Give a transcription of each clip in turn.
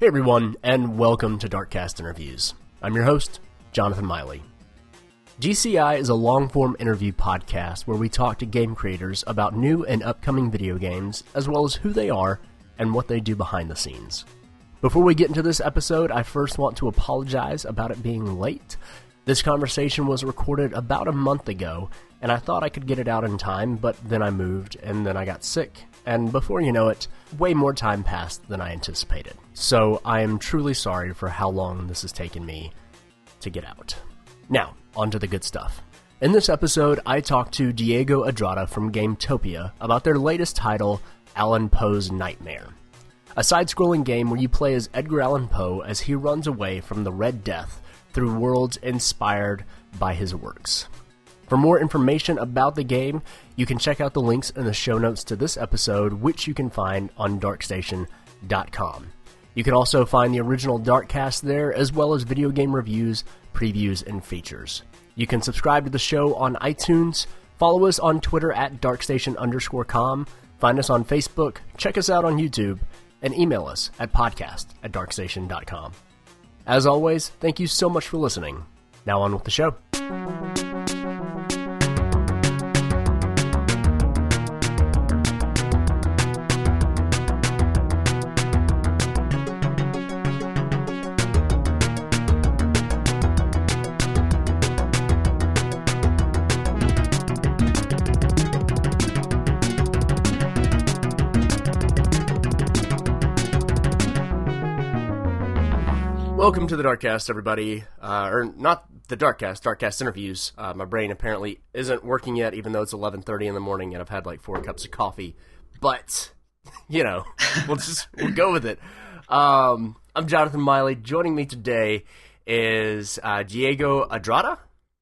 Hey everyone, and welcome to Darkcast Interviews. I'm your host, Jonathan Miley. DCI is a long-form interview podcast where we talk to game creators about new and upcoming video games, as well as who they are and what they do behind the scenes. Before we get into this episode, I first want to apologize about it being late. This conversation was recorded about a month ago, and I thought I could get it out in time, but then I moved, and then I got sick, and before you know it, way more time passed than I anticipated. So I am truly sorry for how long this has taken me to get out. Now, on to the good stuff. In this episode, I talked to Diego Estrada from Gametopia about their latest title, Allan Poe's Nightmare. A side-scrolling game where you play as Edgar Allan Poe as he runs away from the Red Death through worlds inspired by his works. For more information about the game, you can check out the links in the show notes to this episode, which you can find on darkstation.com. You can also find the original Darkcast there, as well as video game reviews, previews, and features. You can subscribe to the show on iTunes, follow us on Twitter at darkstation_com, find us on Facebook, check us out on YouTube, and email us at podcast@darkstation.com. As always, thank you so much for listening. Now on with the show. Welcome to the Darkcast, everybody. Or not the Darkcast, Darkcast Interviews. My brain apparently isn't working yet, even though it's 11:30 in the morning and I've had like 4 cups of coffee. But, you know, we'll go with it. I'm Jonathan Miley. Joining me today is Diego Estrada?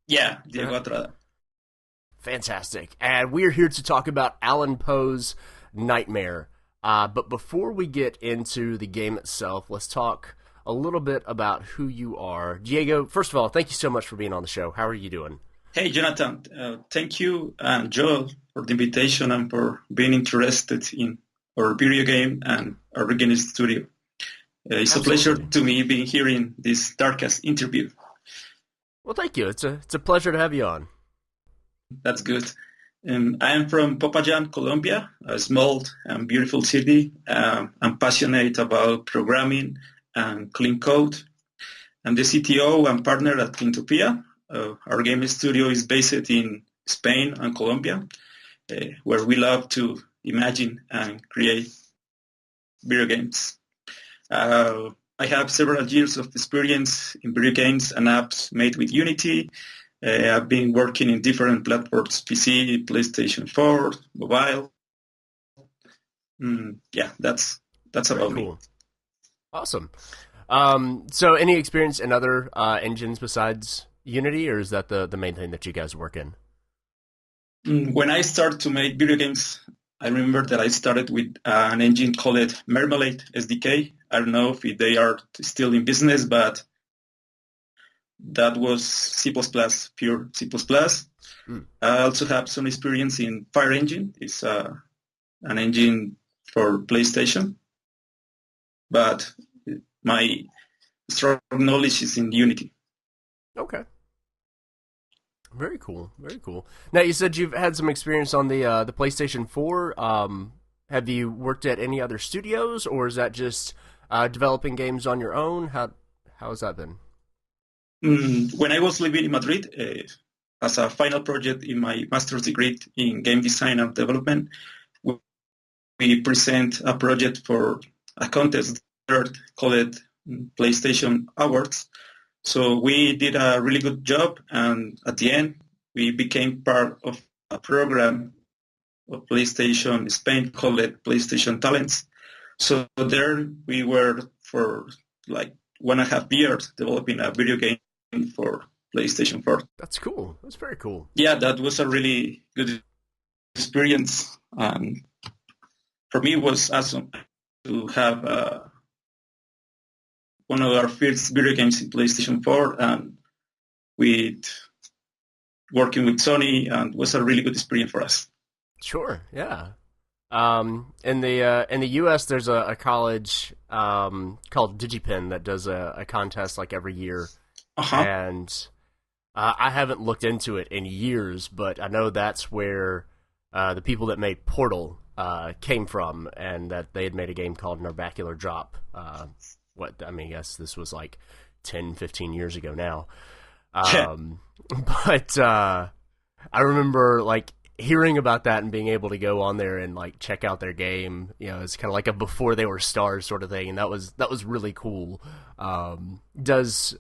Yeah, Diego Estrada. Fantastic. And we're here to talk about Allan Poe's Nightmare. But before we get into the game itself, let's talk a little bit about who you are. Diego, first of all, thank you so much for being on the show. How are you doing? Hey, Jonathan. Thank you, Joel, for the invitation and for being interested in our video game and our game studio. It's Absolutely. A pleasure to me being here in this Darkcast interview. Well, thank you. It's a pleasure to have you on. That's good. I am from Popayán, Colombia, a small and beautiful city. I'm passionate about programming and clean code. I'm the CTO and partner at Gametopia. Our game studio is based in Spain and Colombia, where we love to imagine and create video games. I have several years of experience in video games and apps made with Unity. I've been working in different platforms, PC, PlayStation 4, mobile. That's about me. Awesome. So any experience in other engines besides Unity, or is that the main thing that you guys work in? When I started to make video games, I remember that I started with an engine called Marmalade SDK. I don't know if they are still in business, but that was C++, pure C++. I also have some experience in Fire Engine. It's an engine for PlayStation. But my strong knowledge is in Unity. Okay. Very cool. Very cool. Now, you said you've had some experience on the PlayStation 4. Have you worked at any other studios, or is that just developing games on your own? How has that been? When I was living in Madrid, as a final project in my master's degree in game design and development, we present a project for a contest called PlayStation Awards. So we did a really good job, and at the end, we became part of a program of PlayStation Spain called PlayStation Talents. So there we were for like 1.5 years developing a video game for PlayStation 4. That's cool. That's very cool. Yeah, that was a really good experience. For me, it was awesome to have one of our first video games in PlayStation 4 and with working with Sony, and was a really good experience for us. Sure, yeah. In the U.S., there's a college called DigiPen that does a contest like every year, Uh-huh. and I haven't looked into it in years, but I know that's where the people that made Portal came from, and that they had made a game called Narbacular Drop. I guess this was like 10, 15 years ago now. Yeah. Um, but I remember like hearing about that and being able to go on there and like check out their game. It's kind of like a before they were stars sort of thing, and that was really cool. Does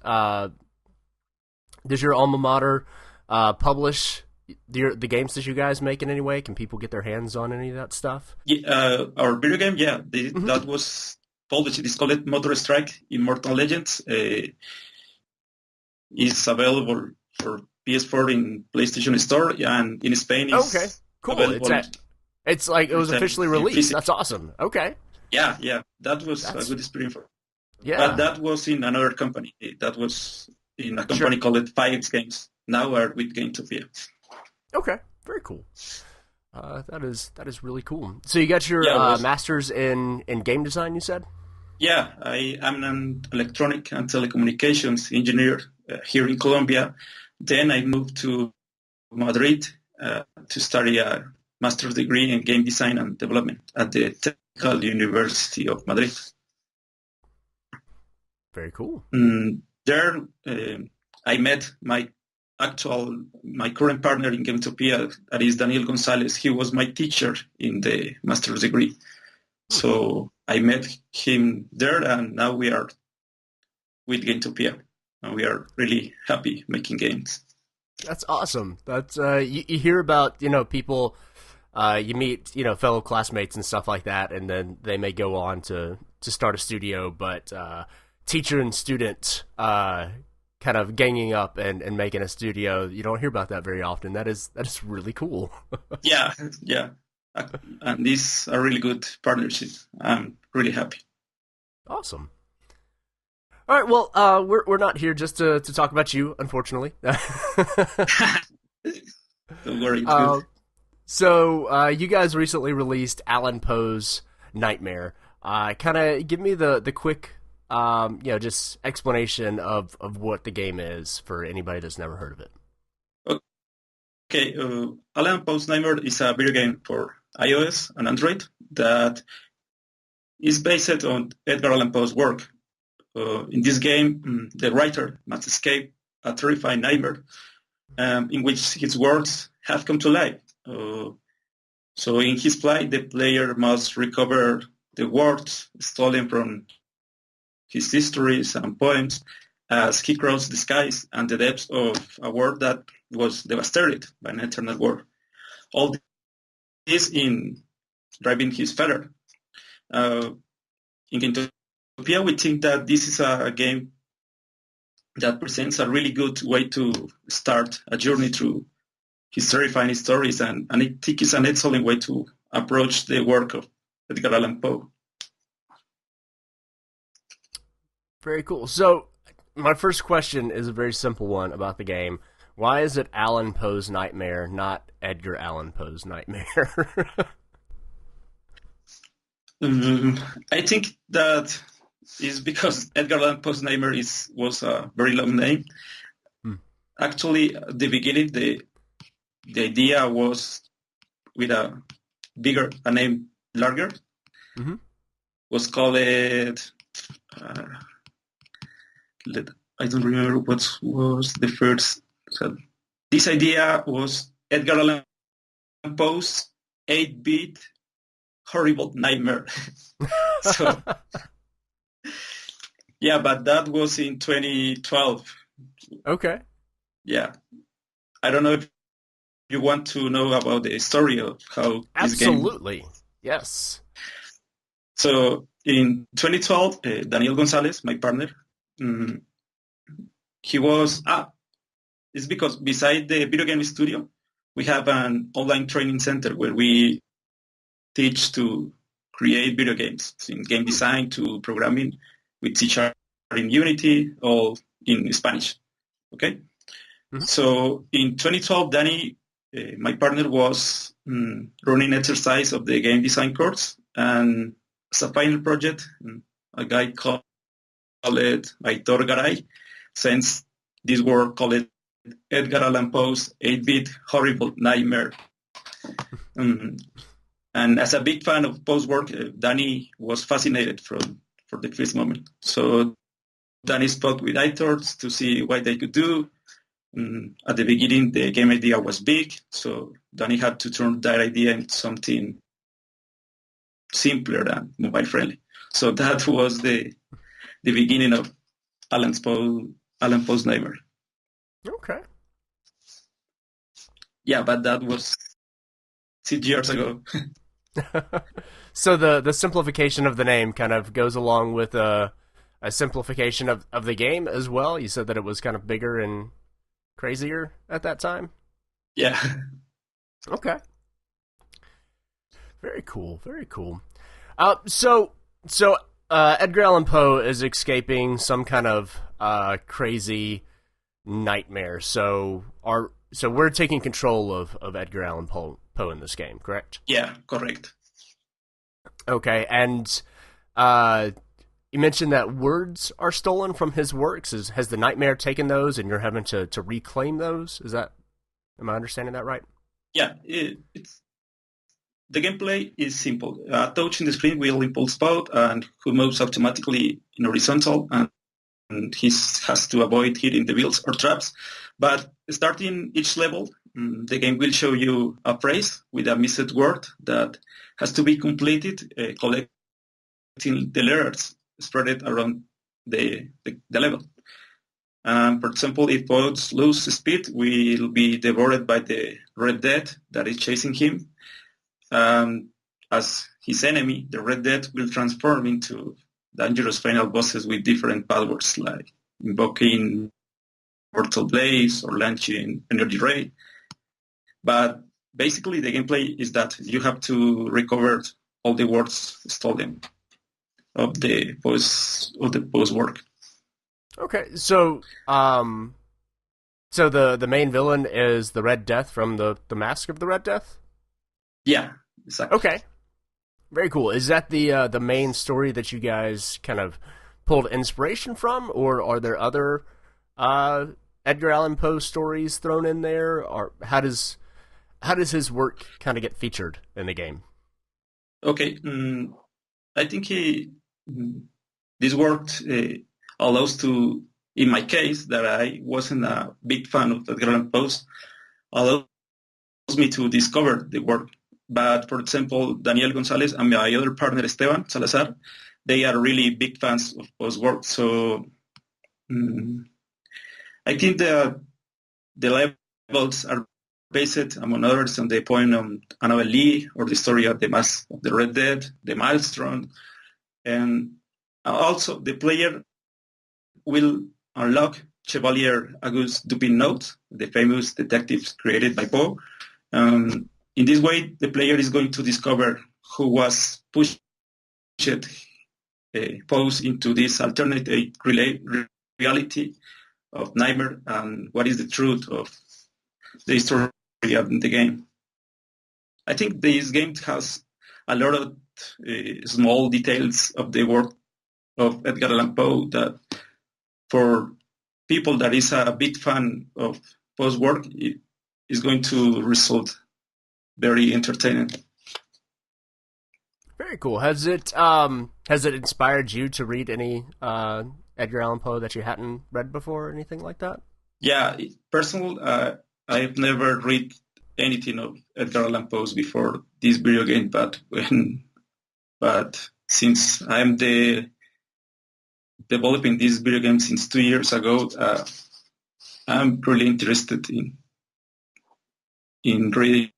your alma mater publish the games that you guys make in any way? Can people get their hands on any of that stuff? Yeah, our video game, yeah, Mm-hmm. that was published. It's called Motor Strike Immortal Legends. Is available for PS4 in PlayStation Store, and in Spain Okay, is cool. available. It's like it was officially released. Physically. That's awesome. Okay, Yeah, that was a that's good experience. But yeah, that was in another company. That was in a sure. company called Five Games. Now we're with Gametopia. Okay, very cool. That is really cool. So you got your Yeah, master's in game design, you said? yeah. I am an electronic and telecommunications engineer here in Colombia. Then I moved to Madrid to study a master's degree in game design and development at the Technical University of Madrid. Very cool. There, I met my current partner in Gametopia, that is Daniel Gonzalez. He was my teacher in the master's degree. So I met him there, and now we are with Gametopia, and we are really happy making games. That's awesome. That's you hear about people you meet fellow classmates and stuff like that, and then they may go on to start a studio, but teacher and student kind of ganging up and making a studio, you don't hear about that very often. That is really cool. Yeah, yeah. And this a really good partnership. I'm really happy. Awesome. All right, well, we're not here just to talk about you, unfortunately. Don't worry, it's good. uh, so you guys recently released Allan Poe's Nightmare. Kind of give me the quick, just explanation of what the game is for anybody that's never heard of it. Okay, Allan Poe's Nightmare is a video game for iOS and Android that is based on Edgar Allan Poe's work. In this game, the writer must escape a terrifying nightmare in which his words have come to life. So in his flight, the player must recover the words stolen from his histories and poems as he crosses the skies and the depths of a world that was devastated by an eternal war. All this in driving his father. In Utopia, we think that this is a game that presents a really good way to start a journey through his terrifying stories, and I think it's an excellent way to approach the work of Edgar Allan Poe. Very cool. So my first question is a very simple one about the game. Why is it Allan Poe's Nightmare, not Edgar Allan Poe's Nightmare? I think that is because Edgar Allan Poe's Nightmare was a very long name. Hmm. Actually, at the beginning, the idea was with a name larger. Mm-hmm. Was called it. I don't remember what was the first. So this idea was Edgar Allan Poe's 8-bit horrible nightmare. So yeah, but that was in 2012. Okay. Yeah, I don't know if you want to know about the story of how this game. Absolutely. Yes. So in 2012, Daniel Gonzalez, my partner, he was it's because beside the video game studio, we have an online training center where we teach to create video games, in game design to programming. We teach in Unity or in Spanish. Okay. Mm-hmm. So in 2012, Danny, my partner, was running exercise of the game design course. And as a final project, a guy called Aitor Garay sends this work called Edgar Allan Poe's 8-bit horrible nightmare. And as a big fan of Poe's work, Danny was fascinated for the first moment. So Danny spoke with Aitor to see what they could do. At the beginning, the game idea was big, so Danny had to turn that idea into something simpler and mobile-friendly. So that was the beginning of Allan Poe's Nightmare. Okay. Yeah, but that was 6 years ago. So the simplification of the name kind of goes along with a simplification of the game as well. You said that it was kind of bigger and crazier at that time? Yeah. Okay. Very cool. Very cool. So Edgar Allan Poe is escaping some kind of crazy nightmare. So we're taking control of Edgar Allan Poe in this game, correct? Yeah, correct. Okay, and you mentioned that words are stolen from his works. Has the nightmare taken those, and you're having to reclaim those? Am I understanding that right? Yeah, it's the gameplay is simple. A touch in the screen will impulse Poe, and who moves automatically in horizontal, and he has to avoid hitting the wheels or traps. But starting each level, the game will show you a phrase with a missed word that has to be completed, collecting the letters spread around the level. For example, if Poe loses speed, will be devoured by the Red Death that is chasing him. As his enemy, the Red Death will transform into dangerous final bosses with different powers, like invoking Mortal Blaze or launching Energy Ray. But basically, the gameplay is that you have to recover all the words stolen of the Poe's work. Okay, so the main villain is the Red Death from the Mask of the Red Death? Yeah, exactly. Okay, very cool. Is that the main story that you guys kind of pulled inspiration from, or are there other Edgar Allan Poe stories thrown in there, or how does his work kind of get featured in the game? Okay, I think this work allows to, in my case, that I wasn't a big fan of Edgar Allan Poe, allows me to discover the work. But for example, Daniel Gonzalez and my other partner Esteban Salazar, they are really big fans of Poe's work. So I think the levels are based, among others, on the poem on Annabel Lee or the story of the Mask of the Red Death, the Maelstrom, and also the player will unlock Chevalier Auguste Dupin Note, the famous detective created by Poe. In this way, the player is going to discover who was pushed Poe into this alternative reality of Nightmare, and what is the truth of the story of the game. I think this game has a lot of small details of the work of Edgar Allan Poe that for people that is a big fan of Poe's work, it is going to result very entertaining. Very cool. Has it inspired you to read any Edgar Allan Poe that you hadn't read before or anything like that? Yeah, personally, I've never read anything of Edgar Allan Poe's before this video game, but since I'm developing this video game since 2 years ago, I'm really interested in reading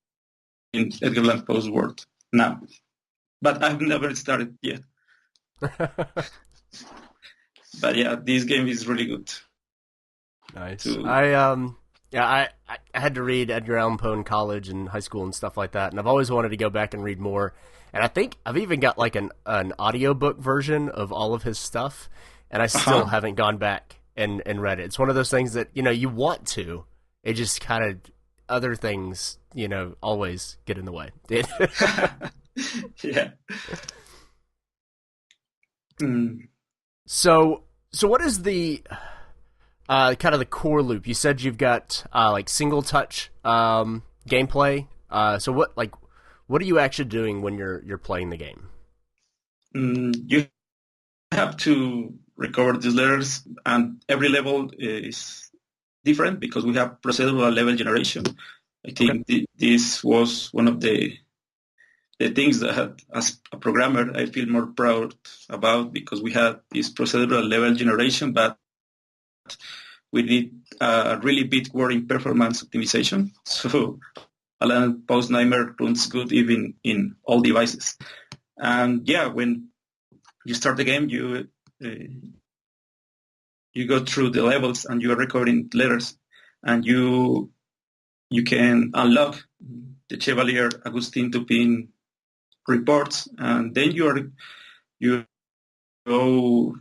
Edgar Allan Poe's work now. But I've never started yet. But yeah, this game is really good. Nice. I had to read Edgar Allan Poe in college and high school and stuff like that, and I've always wanted to go back and read more. And I think I've even got like an audiobook version of all of his stuff, and I still haven't gone back and read it. It's one of those things that, you want to. It just kind of other things, always get in the way. Yeah. Mm. So what is the kind of the core loop? You said you've got like single touch gameplay. So what are you actually doing when you're playing the game? You have to recover these letters, and every level is different because we have procedural level generation. I think this was one of the things that, as a programmer, I feel more proud about because we had this procedural level generation, but we did a really big work in performance optimization. So Allan Poe's Nightmare runs good even in all devices. And yeah, when you start the game, you go through the levels and you are recording letters, and you can unlock the Chevalier Agustin Dupin reports, and then you go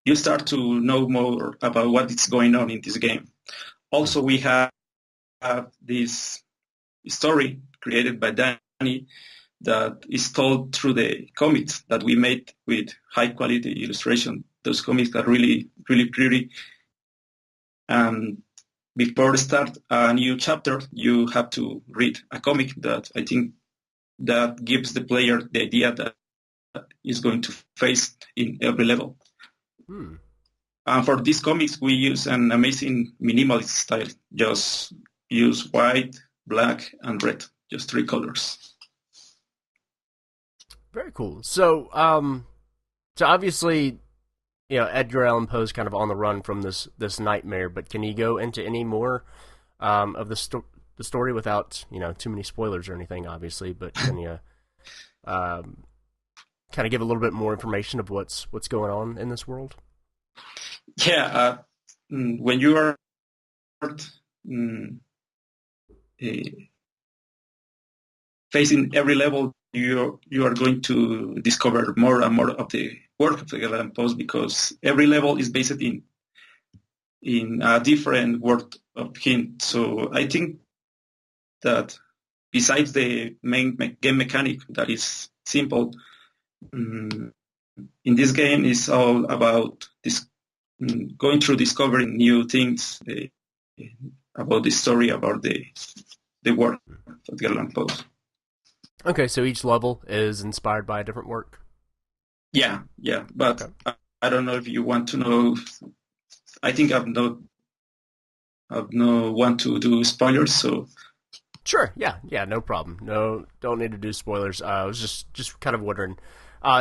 you start to know more about what is going on in this game. Also, we have this story created by Danny that is told through the comics that we made with high quality illustration. Those comics are really, really pretty. Before start a new chapter, you have to read a comic that I think that gives the player the idea that is going to face in every level. And for these comics, we use an amazing minimalist style. Just use white, black, and red. Just 3 colors. Very cool. So obviously, Edgar Allan Poe's kind of on the run from this nightmare. But can you go into any more of the story without too many spoilers or anything? Obviously, but can you kind of give a little bit more information of what's going on in this world? Yeah, when you are facing every level, you are going to discover more and more of the work of Edgar Allan Poe, because every level is based in a different world of him. So I think that besides the main game mechanic that is simple, in this game is all about this going through discovering new things about the story, about the work of Edgar Allan Poe. Okay, so each level is inspired by a different work? Yeah, but okay. I don't know if you want to know. I think I've no want to do spoilers, so. Sure, yeah, no problem. No, don't need to do spoilers. I was just kind of wondering.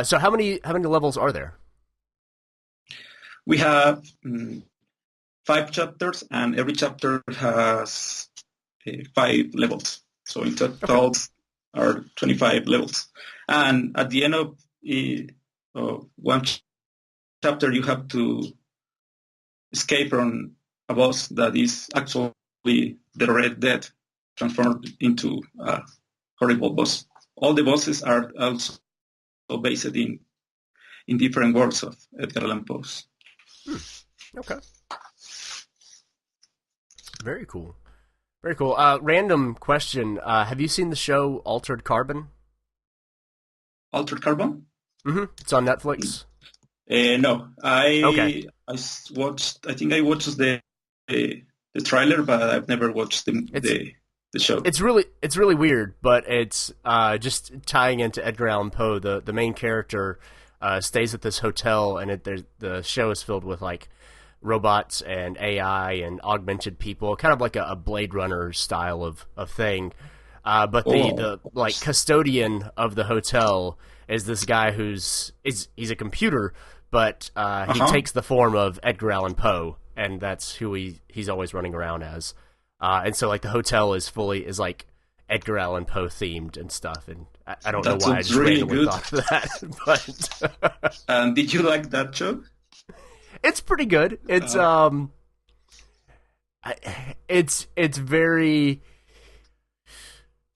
So how many levels are there? We have 5 chapters, and every chapter has 5 levels. So in total are 25 levels. And at the end of one chapter, you have to escape from a boss that is actually the Red Death transformed into a horrible boss. All the bosses are also based in different worlds of Edgar Allan Poe. Okay. Very cool. Very cool. Random question. Have you seen the show Altered Carbon? Altered Carbon? Mm-hmm. It's on Netflix. No. I watched. I think I watched the trailer, but I've never watched the show. It's really weird, but it's just tying into Edgar Allan Poe. The main character stays at this hotel, and the show is filled with like robots and AI and augmented people, kind of like a Blade Runner style of thing. But the like custodian of the hotel is this guy he's a computer, but he takes the form of Edgar Allan Poe, and that's who he's always running around as. And so like the hotel is like Edgar Allan Poe themed and stuff, and I don't know why I just really randomly good. thought of that. But did you like that show? It's pretty good. It's it's very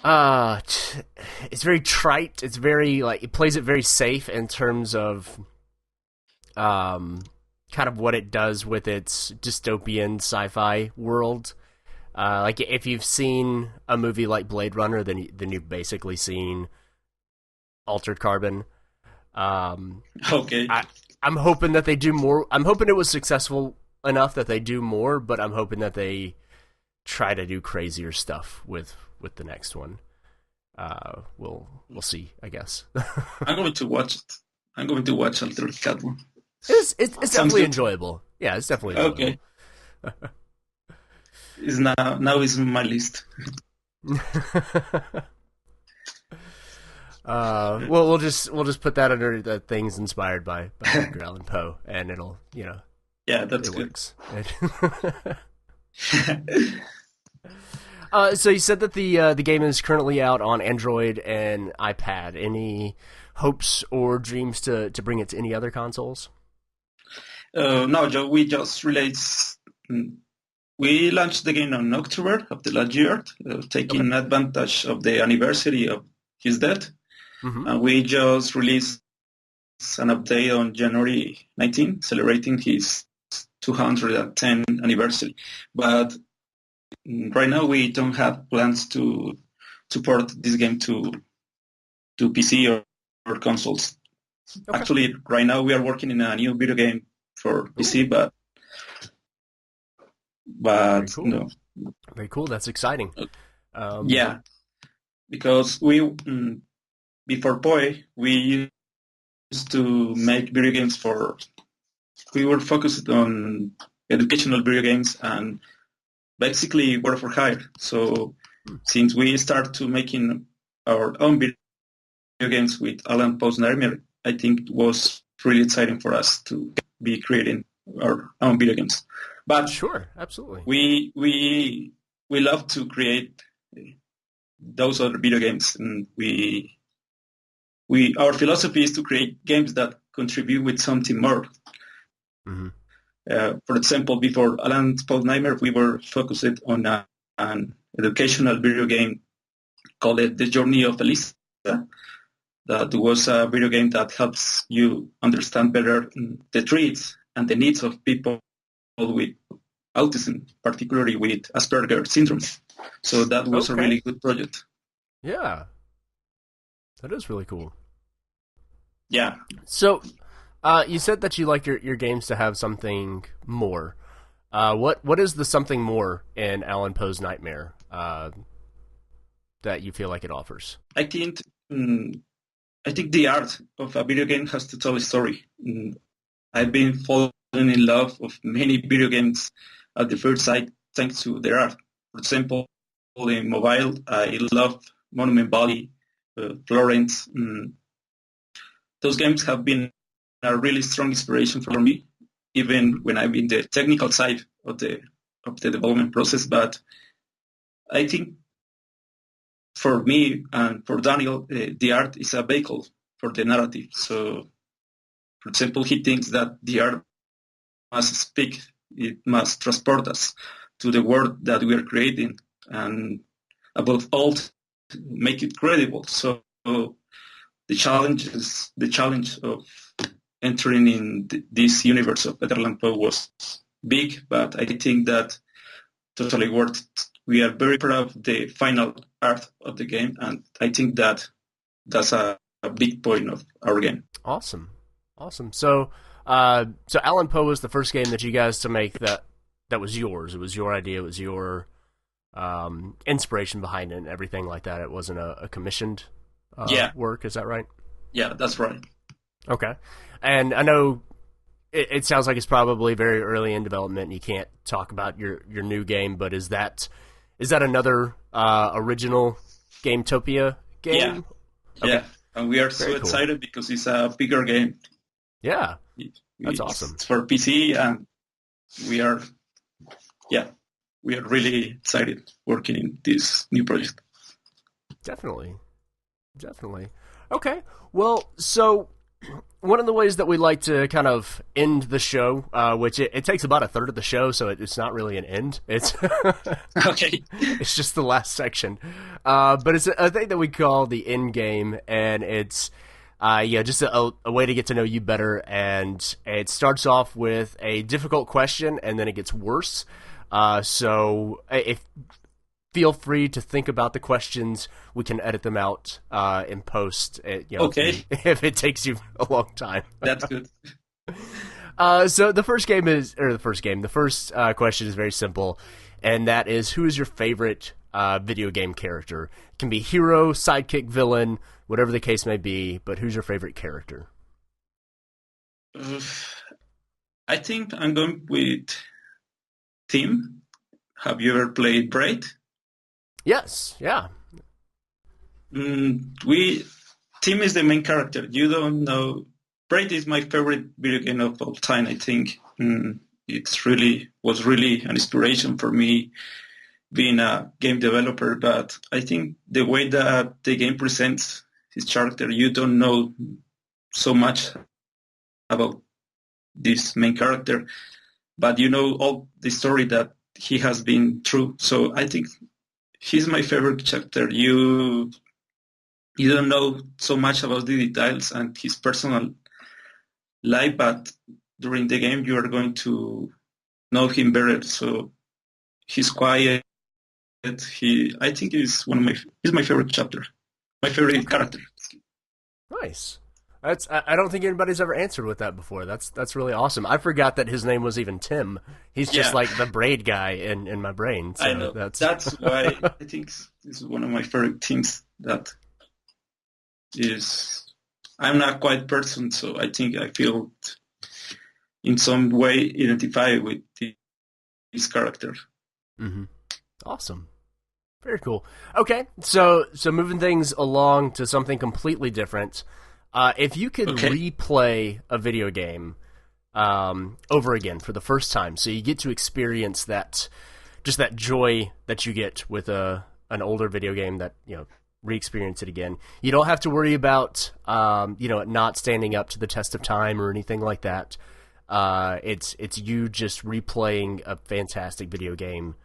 it's very trite. It's very like it plays it very safe in terms of kind of what it does with its dystopian sci-fi world. Like if you've seen a movie like Blade Runner, then you've basically seen Altered Carbon. Okay. I'm hoping that they do more. I'm hoping it was successful enough that they do more, but I'm hoping that they try to do crazier stuff with the next one. We'll see, I guess. I'm going to watch it. I'm going to watch Altered Carbon. It's definitely enjoyable. Yeah, it's definitely enjoyable. Okay. Is now is in my list. Well, we'll just put that under the things inspired by Edgar Allan Poe, and it'll Yeah, that's it good. works. So you said that the game is currently out on Android and iPad. Any hopes or dreams to bring it to any other consoles? No, Joe, we just released. We launched the game in October of the last year, taking advantage of the anniversary of his death. Mm-hmm. And we just released an update on January 19, celebrating his 210th anniversary. But right now we don't have plans to support this game to PC or consoles. Okay. Actually, right now we are working in a new video game for PC, but Very cool. no. Very cool. That's exciting. Yeah, because before Poe, we used to make video games we were focused on educational video games and basically work for hire. So since we started to making our own video games with Allan Poe's Nightmare, I think it was really exciting for us to be creating our own video games. But sure, absolutely. We love to create those other video games, and our philosophy is to create games that contribute with something more. Mm-hmm. For example, before Allan Poe's Nightmare, we were focused on an educational video game called The Journey of Elisa. That was a video game that helps you understand better the traits and the needs of people with autism, particularly with Asperger's syndrome. So that was a really good project. Yeah. That is really cool. Yeah. So, you said that you like your games to have something more. What is the something more in Allan Poe's Nightmare that you feel like it offers? I think the art of a video game has to tell a story. I've been falling in love with many video games at the first sight thanks to their art. For example, in mobile, I love Monument Valley, Florence. Those games have been a really strong inspiration for me, even when I'm in the technical side of the development process. But I think for me and for Daniel, the art is a vehicle for the narrative. So, for example, he thinks that the art must speak, it must transport us to the world that we are creating, and above all, make it credible. So the challenge of entering in this universe of Allan Poe was big, but I think that totally worth it. We are very proud of the final art of the game, and I think that that's a big point of our game. Awesome. So Allan Poe was the first game that you guys to make that was yours. It was your idea. It was your inspiration behind it and everything like that. It wasn't a commissioned work. Is that right? Yeah, that's right. Okay. And I know it sounds like it's probably very early in development and you can't talk about your new game, but is that another original Gametopia game? Yeah. Okay. Yeah. And we are so excited because it's a bigger game. Yeah. That's awesome. It's for PC, and we are really excited working in this new project. Definitely. Okay. Well, so one of the ways that we like to kind of end the show, which it takes about a third of the show, so it's not really an end. It's okay. It's just the last section, but it's a thing that we call the end game, and it's just a way to get to know you better. And it starts off with a difficult question, and then it gets worse. So if feel free to think about the questions. We can edit them out in post. Okay, if it takes you a long time. that's good. So the first question is very simple, and that is, who is your favorite video game character? It can be hero, sidekick, villain, whatever the case may be, but who's your favorite character? I think I'm going with Tim. Have you ever played Braid? Yes, yeah. Tim is the main character. You don't know. Braid is my favorite video game of all time. I think was really an inspiration for me being a game developer. But I think the way that the game presents his character, you don't know so much about this main character, but you know all the story that he has been through. So I think he's my favorite character. You don't know so much about the details and his personal life, but during the game you are going to know him better. So he's quiet. I think he's my favorite chapter, my favorite character. Nice. I don't think anybody's ever answered with that before. That's really awesome. I forgot that his name was even Tim. He's just like the Braid guy in my brain. So I know. That's why I think this is one of my favorite things. That is, I'm not a quiet person, so I think I feel in some way identify with this character. Mm-hmm. Awesome. Very cool. Okay, so moving things along to something completely different. If you could replay a video game over again for the first time, so you get to experience that joy that you get with an older video game, that re-experience it again. You don't have to worry about it not standing up to the test of time or anything like that. It's you just replaying a fantastic video game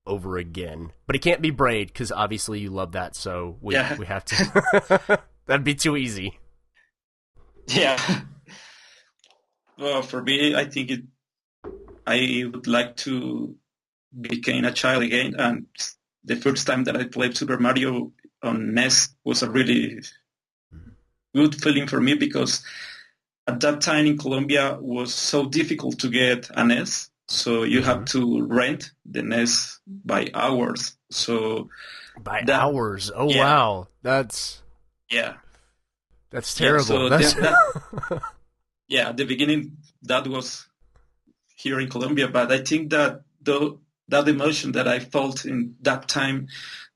over again. But it can't be Braid, because obviously you love that, so we have to. That'd be too easy. Yeah. Well, for me, I think I would like to become a child again, and the first time that I played Super Mario on NES was a really good feeling for me, because at that time in Colombia was so difficult to get a NES, so you have to rent the NES by hours. So hours? Oh wow, that's terrible. Yeah, so at the beginning that was here in Colombia, but I think that that emotion that I felt in that time,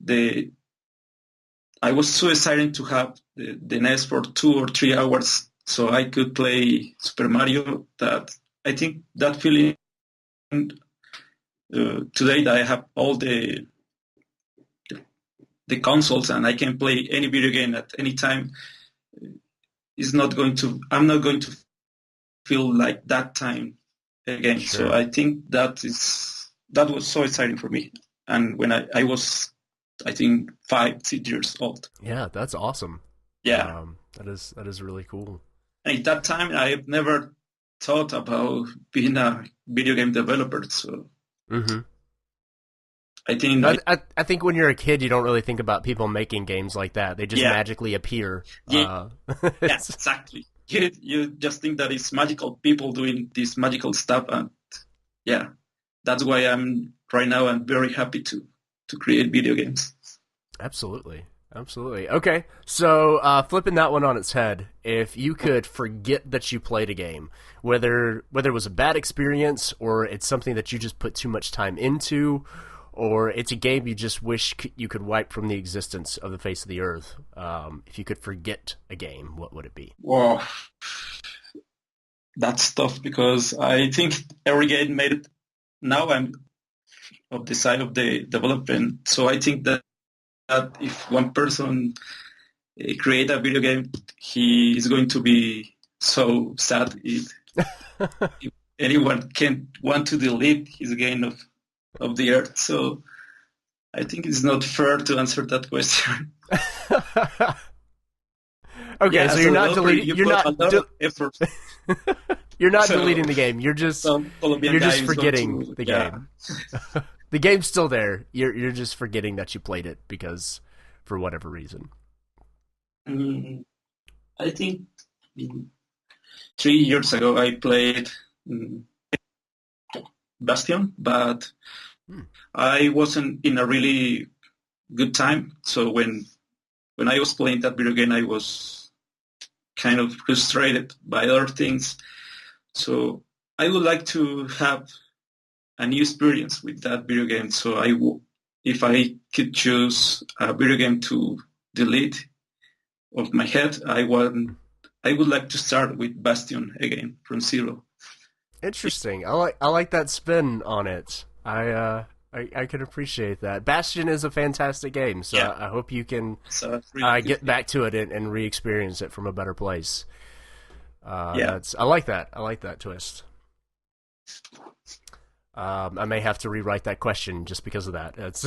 I was so excited to have the NES for 2 or 3 hours so I could play Super Mario, that I think that feeling today that I have all the consoles and I can play any video game at any time, I'm not going to feel like that time again. Sure. So I think that was so exciting for me. And when I was, I think 5-6 years old. Yeah, that's awesome. Yeah. That is really cool. And at that time, I have never thought about being a video game developer. So I think I think when you're a kid, you don't really think about people making games like that. They just magically appear. Yeah, exactly. You just think that it's magical people doing this magical stuff, and that's why I'm very happy to create video games. Absolutely. Okay, so flipping that one on its head, if you could forget that you played a game, whether it was a bad experience or it's something that you just put too much time into, or it's a game you just wish you could wipe from the existence of the face of the earth, if you could forget a game, what would it be? Well, that's tough, because I think every game made it. Now I'm of the side of the development, so I think that if one person create a video game, he is going to be so sad if anyone can want to delete his game of the earth. So I think it's not fair to answer that question. Okay, Yeah, so as you're a not developer, deleting. you You're put not. a lot of effort. You're not So deleting the game. You're just some Colombian guy is going forgetting to, the yeah. game. The game's still there. You're just forgetting that you played it because for whatever reason. Mm, I think 3 years ago I played mm, Bastion, but Hmm. I wasn't in a really good time. So when I was playing that video game, I was kind of frustrated by other things. So I would like to have a new experience with that video game. So if I could choose a video game to delete of my head, I would like to start with Bastion again from zero. Interesting. I like that spin on it. I can appreciate that. Bastion is a fantastic game, so Yeah, I hope you can it's a really good get game. back to it and re-experience it from a better place. Yeah. I like that. I like that twist. I may have to rewrite that question just because of that. It's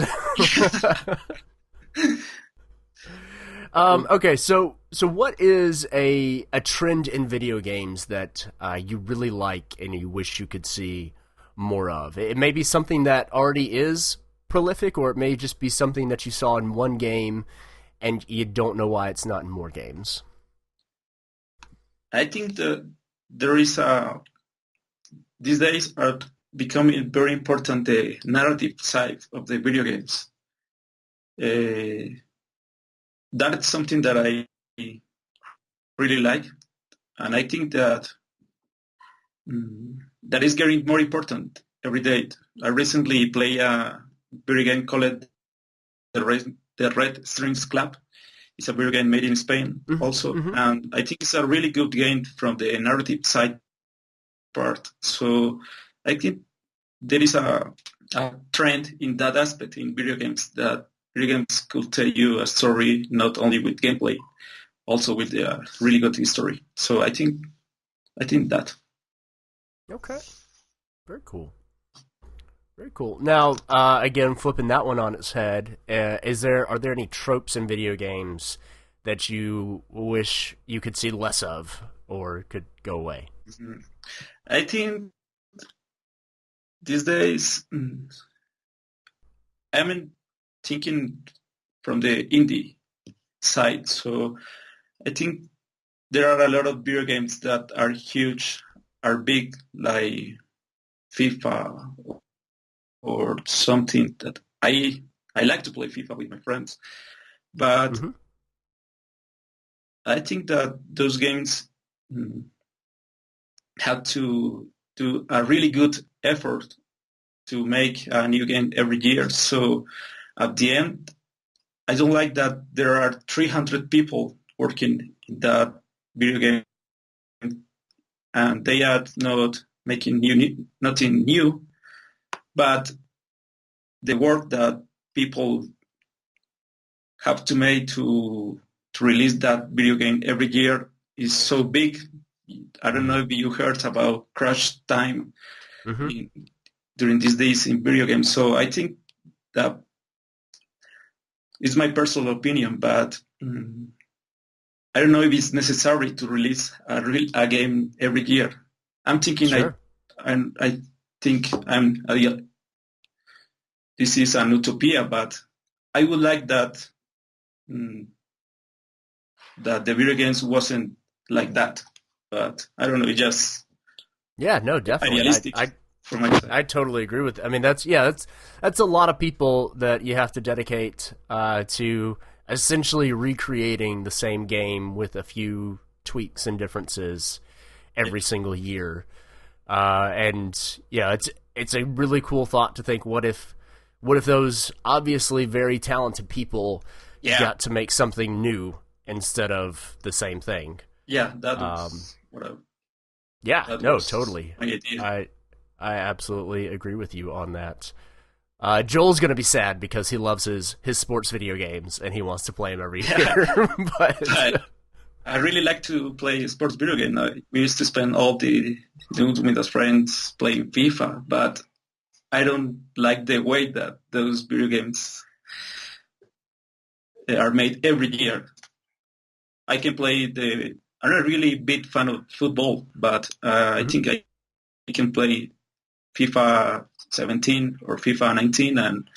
okay. So what is a trend in video games that you really like and you wish you could see more of? It may be something that already is prolific, or it may just be something that you saw in one game and you don't know why it's not in more games. I think that there is these days are becoming very important the narrative side of the video games. That's something that I really like, and I think that that is getting more important every day. I recently played a video game called the Red Strings Club. It's a video game made in Spain also, Mm-hmm. and I think it's a really good game from the narrative side part. So I think there is a trend in that aspect in video games, that video games could tell you a story not only with gameplay, also with a really good history. So I think that. Okay. Very cool. Very cool. Now, again, flipping that one on its head, are there any tropes in video games that you wish you could see less of or could go away? Mhm. I think these days I'm thinking from the indie side. So I think there are a lot of video games that are huge, are big, like FIFA or something that I like to play FIFA with my friends. But Mm-hmm. I think that those games have to do a really good effort to make a new game every year. So at the end, I don't like that there are 300 people working in that video game and they are not making nothing new, but the work that people have to make to release that video game every year is so big. I don't know if you heard about crunch time Mm-hmm. during these days in video games. So I think that is my personal opinion, but I don't know if it's necessary to release a game every year. I'm thinking Sure. I think this is an utopia, but I would like that that the video games wasn't like that. But I don't know, it's just Yeah, no, definitely. idealistic from my side. I totally agree with. I mean, that's a lot of people that you have to dedicate to essentially recreating the same game with a few tweaks and differences every single year. And yeah, it's a really cool thought to think. What if those obviously very talented people Yeah, got to make something new instead of the same thing? yeah, that was Yeah, that no, was totally. my idea. I absolutely agree with you on that. Joel's gonna be sad because he loves his sports video games and he wants to play them every year. But I really like to play sports video game. We used to spend all the noons with us friends playing FIFA, but I don't like the way that those video games are made every year. I can play I'm not really a big fan of football, but I think I can play FIFA 17 or FIFA 19, and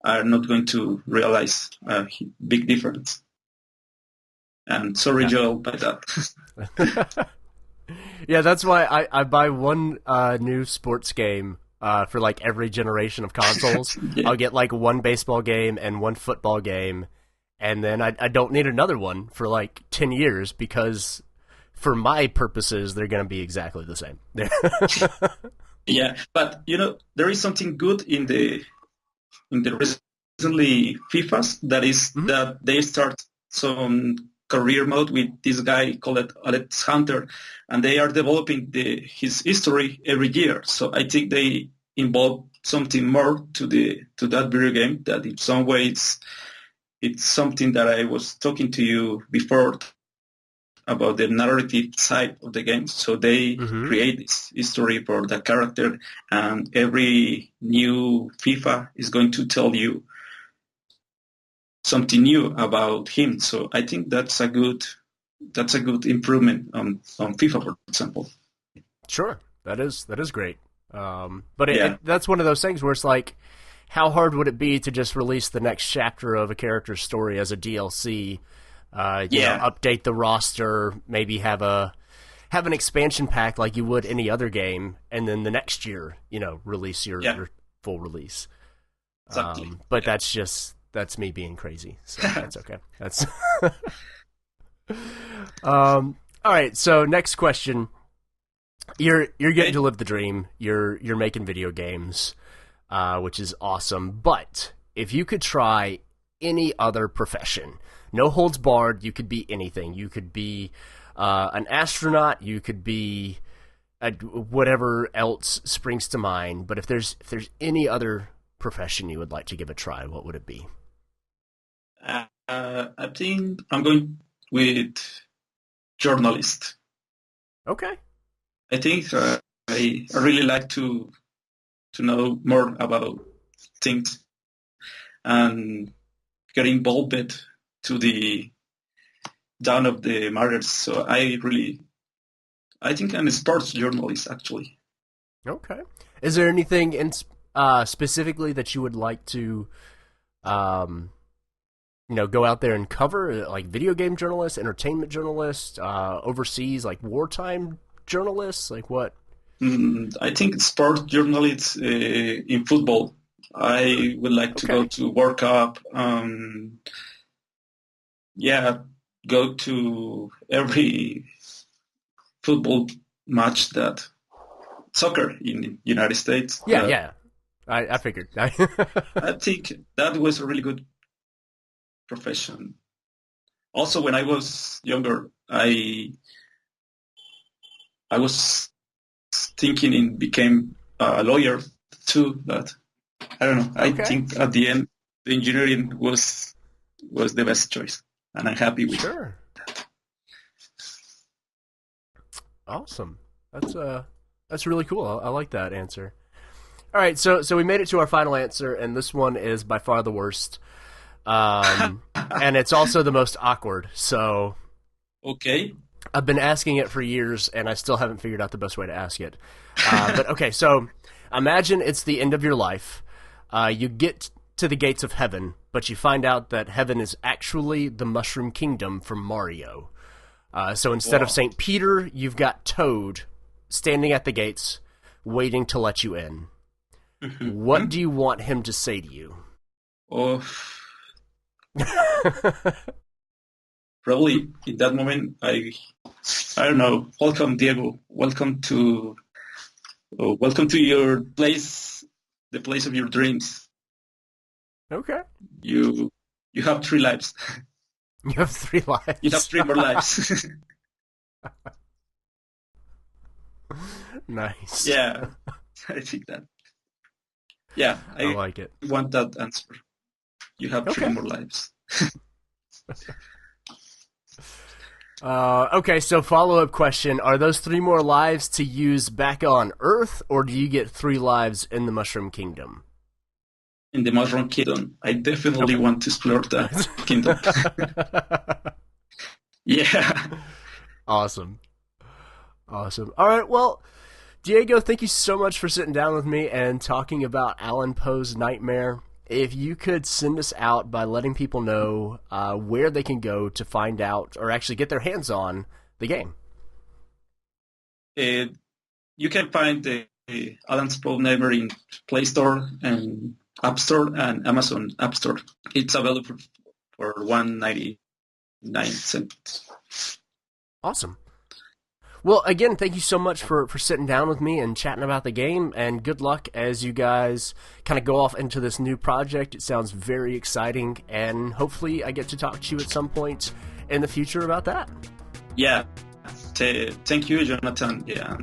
I'm not going to realize a big difference. And sorry, Joel, by that. Yeah, that's why I buy one new sports game for like every generation of consoles. Yeah. I'll get like one baseball game and one football game, and then I don't need another one for like 10 years because for my purposes, they're going to be exactly the same. Yeah, but there is something good in the recently FIFAs, that is that they start some career mode with this guy called Alex Hunter, and they are developing his history every year. So I think they involve something more to that video game, that in some ways it's something that I was talking to you before about the narrative side of the game. So they create this history for the character, and every new FIFA is going to tell you something new about him. So I think that's a good improvement on FIFA, for example. Sure, that is great. But that's one of those things where it's like, how hard would it be to just release the next chapter of a character's story as a DLC? Update the roster, maybe have an expansion pack like you would any other game, and then the next year, release your full release. Exactly. But that's me being crazy, so that's okay. That's all right. So next question: you're getting to live the dream. You're making video games, which is awesome. But if you could try any other profession, no holds barred, you could be anything. You could be an astronaut. You could be whatever else springs to mind. But if there's any other profession you would like to give a try, what would it be? I think I'm going with journalist. Okay. I think I really like to know more about things and get involved to the down of the matters. So I think I'm a sports journalist, actually. Okay. Is there anything specifically that you would like to go out there and cover, like video game journalist, entertainment journalist, overseas, like wartime journalists, like what? I think sports journalists in football. I would like to go to World Cup. Go to every football match, that soccer in the United States. Yeah. I figured. I think that was a really good profession. Also, when I was younger, I was thinking in became a lawyer too, but I don't know. I think at the end, the engineering was the best choice, and I'm happy with that. Awesome. That's really cool. I like that answer. All right, so we made it to our final answer, and this one is by far the worst. And it's also the most awkward. So, okay, I've been asking it for years, and I still haven't figured out the best way to ask it. But okay, so imagine it's the end of your life. You get to the gates of heaven, but you find out that heaven is actually the Mushroom Kingdom from Mario. So instead of St. Peter, you've got Toad standing at the gates, waiting to let you in. What do you want him to say to you? Oh. Probably in that moment, I don't know. Welcome, Diego. Welcome to your place, the place of your dreams. Okay. You have 3 lives. You have 3 lives. You have 3 more lives. Nice. Yeah, I think that. Yeah, I like it. Want that answer. You have 3 more lives. Okay, so follow-up question. Are those 3 more lives to use back on Earth, or do you get 3 lives in the Mushroom Kingdom? In the Mushroom Kingdom. I definitely want to explore that kingdom. Yeah. Awesome. Awesome. All right. Well, Diego, thank you so much for sitting down with me and talking about Allan Poe's Nightmare. If you could send us out by letting people know where they can go to find out or actually get their hands on the game. You can find the Allan Poe Nightmare in Play Store and App Store and Amazon App Store. It's available for 1.99. Awesome. Well, again, thank you so much for sitting down with me and chatting about the game, and good luck as you guys kind of go off into this new project. It sounds very exciting, and hopefully I get to talk to you at some point in the future about that. Yeah. Thank you, Jonathan. Yeah.